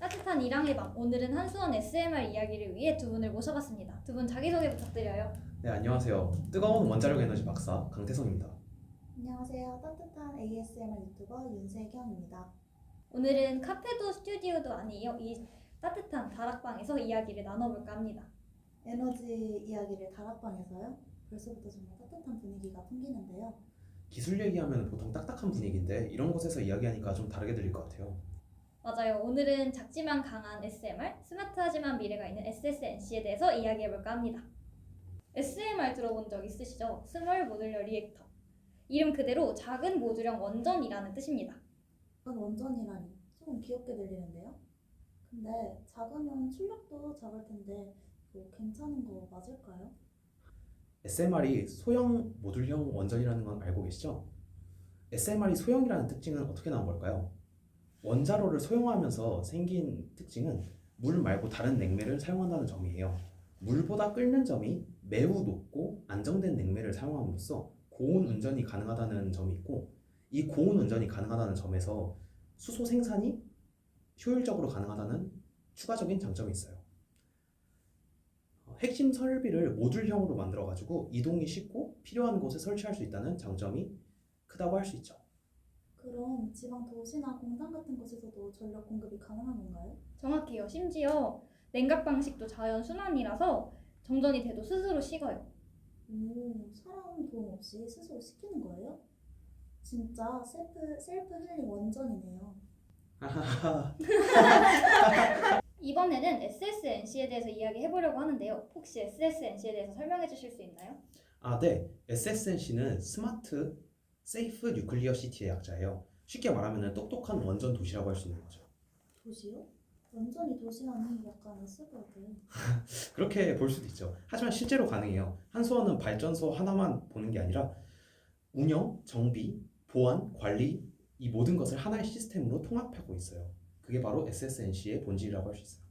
따뜻한 일항의 밤, 오늘은 한수원 SMR 이야기를 위해 두 분을 모셔봤습니다. 두 분 자기소개 부탁드려요. 네, 안녕하세요. 뜨거운 원자력 에너지 박사 강태성입니다. 안녕하세요. 따뜻한 ASMR 유튜버 윤세경입니다. 오늘은 카페도 스튜디오도 아니에요. 이 따뜻한 다락방에서 이야기를 나눠볼까 합니다. 에너지 이야기를 다락방에서요? 벌써부터 정말 따뜻한 분위기가 풍기는데요. 기술 얘기하면 보통 딱딱한 분위기인데 이런 곳에서 이야기하니까 좀 다르게 들릴 것 같아요. 맞아요. 오늘은 작지만 강한 SMR, 스마트하지만 미래가 있는 SSNC에 대해서 이야기해볼까 합니다. SMR 들어본 적 있으시죠? 스몰 모듈러 리액터. 이름 그대로 작은 모듈형 원전이라는 뜻입니다. 작은 원전이라니 조금 귀엽게 들리는데요. 근데 작으면 출력도 작을 텐데 이거 괜찮은 거 맞을까요? SMR이 소형 모듈형 원전이라는 건 알고 계시죠? SMR이 소형이라는 특징은 어떻게 나온 걸까요? 원자로를 소형화하면서 생긴 특징은 물 말고 다른 냉매를 사용한다는 점이에요. 물보다 끓는 점이 매우 높고 안정된 냉매를 사용함으로써 고온 운전이 가능하다는 점이 있고, 이 고온 운전이 가능하다는 점에서 수소 생산이 효율적으로 가능하다는 추가적인 장점이 있어요. 핵심 설비를 모듈형으로 만들어가지고 이동이 쉽고 필요한 곳에 설치할 수 있다는 장점이 크다고 할 수 있죠. 그럼 지방 도시나 공장 같은 곳에서도 전력 공급이 가능한 건가요? 정확해요. 심지어 냉각 방식도 자연 순환이라서 정전이 돼도 스스로 식어요. 오, 사람 도움 없이 스스로 시키는 거예요? 진짜 셀프 힐링 원전이네요. 이번에는 SSNC에 대해서 이야기해보려고 하는데요. 혹시 SSNC에 대해서 설명해 주실 수 있나요? 네. SSNC는 스마트, 세이프 뉴클리어 시티의 약자예요. 쉽게 말하면 똑똑한 원전 도시라고 할 수 있는 거죠. 도시요? 원전이 도시라니 약간 에스버드. 그렇게 볼 수도 있죠. 하지만 실제로 가능해요. 한수원은 발전소 하나만 보는 게 아니라 운영, 정비, 보안, 관리 이 모든 것을 하나의 시스템으로 통합하고 있어요. 그게 바로 SSNC의 본질이라고 할 수 있어요.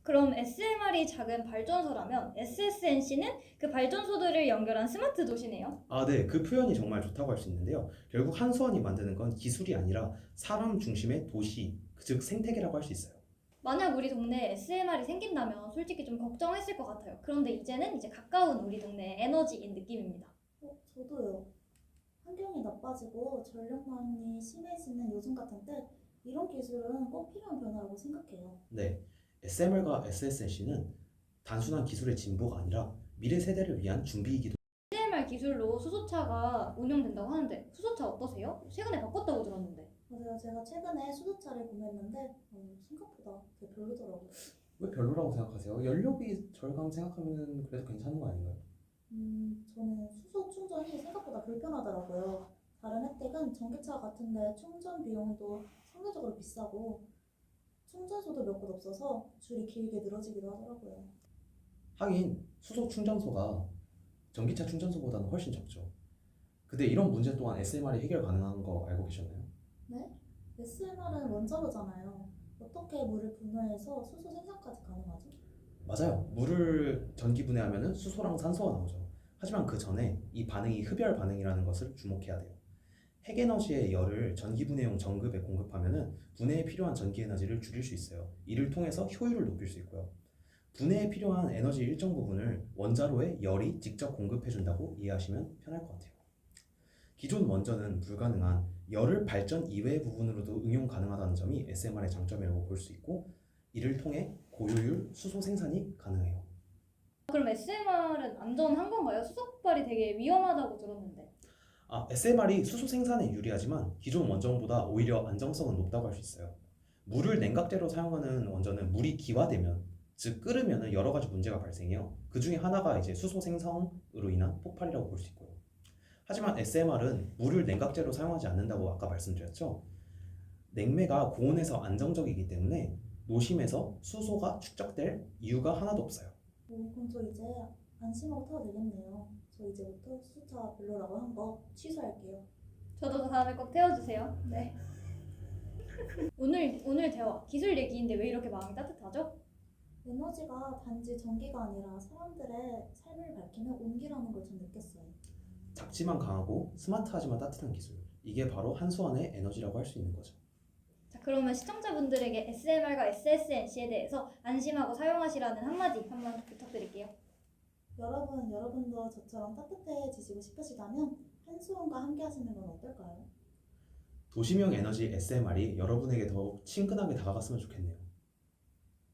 그럼 SMR이 작은 발전소라면 SSNC는 그 발전소들을 연결한 스마트 도시네요. 네. 그 표현이 정말 좋다고 할 수 있는데요. 결국 한수원이 만드는 건 기술이 아니라 사람 중심의 도시, 즉 생태계라고 할 수 있어요. 만약 우리 동네에 SMR이 생긴다면 솔직히 좀 걱정했을 것 같아요. 그런데 이제는 가까운 우리 동네의 에너지인 느낌입니다. 저도요. 환경이 나빠지고 전력난이 심해지는 요즘 같은 때 이런 기술은 꼭 필요한 변화라고 생각해요. 네. SMR과 SSNC는 단순한 기술의 진보가 아니라 미래 세대를 위한 준비이기도. SMR 기술로 수소차가 운영된다고 하는데 수소차 어떠세요? 최근에 바꿨다고 들었는데. 맞아요. 제가 최근에 수소차를 구매했는데 생각보다 되게 별로더라고요. 왜 별로라고 생각하세요? 연료비 절감 생각하면 그래도 괜찮은 거 아닌가요? 저는 수소 충전이 생각보다 불편하더라고요. 다른 혜택은 전기차 같은데 충전 비용도 상대적으로 비싸고 충전소도 몇 곳 없어서 줄이 길게 늘어지기도 하더라고요. 하긴 수소 충전소가 전기차 충전소보다는 훨씬 적죠. 근데 이런 문제 또한 SMR이 해결 가능한 거 알고 계셨나요? 네? SMR은 원자로잖아요. 어떻게 물을 분해해서 수소 생산까지 가능하죠? 맞아요. 물을 전기 분해하면 수소랑 산소가 나오죠. 하지만 그 전에 이 반응이 흡열 반응이라는 것을 주목해야 돼요. 핵에너지의 열을 전기 분해용 전급에 공급하면 분해에 필요한 전기 에너지를 줄일 수 있어요. 이를 통해서 효율을 높일 수 있고요. 분해에 필요한 에너지 일정 부분을 원자로에 열이 직접 공급해준다고 이해하시면 편할 것 같아요. 기존 원전은 불가능한 열을 발전 이외의 부분으로도 응용 가능하다는 점이 SMR의 장점이라고 볼 수 있고, 이를 통해 고효율 수소 생산이 가능해요. 그럼 SMR은 안전한 건가요? 수소 폭발이 되게 위험하다고 들었는데. SMR이 수소 생산에 유리하지만 기존 원전보다 오히려 안정성은 높다고 할 수 있어요. 물을 냉각제로 사용하는 원전은 물이 기화되면, 즉 끓으면 여러 가지 문제가 발생해요. 그 중에 하나가 이제 수소 생성으로 인한 폭발이라고 볼 수 있고요. 하지만 SMR은 물을 냉각제로 사용하지 않는다고 아까 말씀드렸죠. 냉매가 고온에서 안정적이기 때문에 노심에서 수소가 축적될 이유가 하나도 없어요. 그럼 저 이제 안심하고 타도 되겠네요. 저 이제부터 수소차 별로라고 한 거 취소할게요. 저도 다음에 꼭 태워주세요. 네. 오늘 대화 기술 얘기인데 왜 이렇게 마음이 따뜻하죠? 에너지가 단지 전기가 아니라 사람들의 삶을 밝히는 온기라는 걸 좀 느꼈어요. 작지만 강하고 스마트하지만 따뜻한 기술. 이게 바로 한수원의 에너지라고 할 수 있는 거죠. 자, 그러면 시청자분들에게 SMR과 SSNC에 대해서 안심하고 사용하시라는 한마디 한번 부탁드릴게요. 여러분도 저처럼 따뜻해지시고 싶으시다면 한수원과 함께 하시는 건 어떨까요? 도시명 에너지 SMR이 여러분에게 더욱 친근하게 다가갔으면 좋겠네요.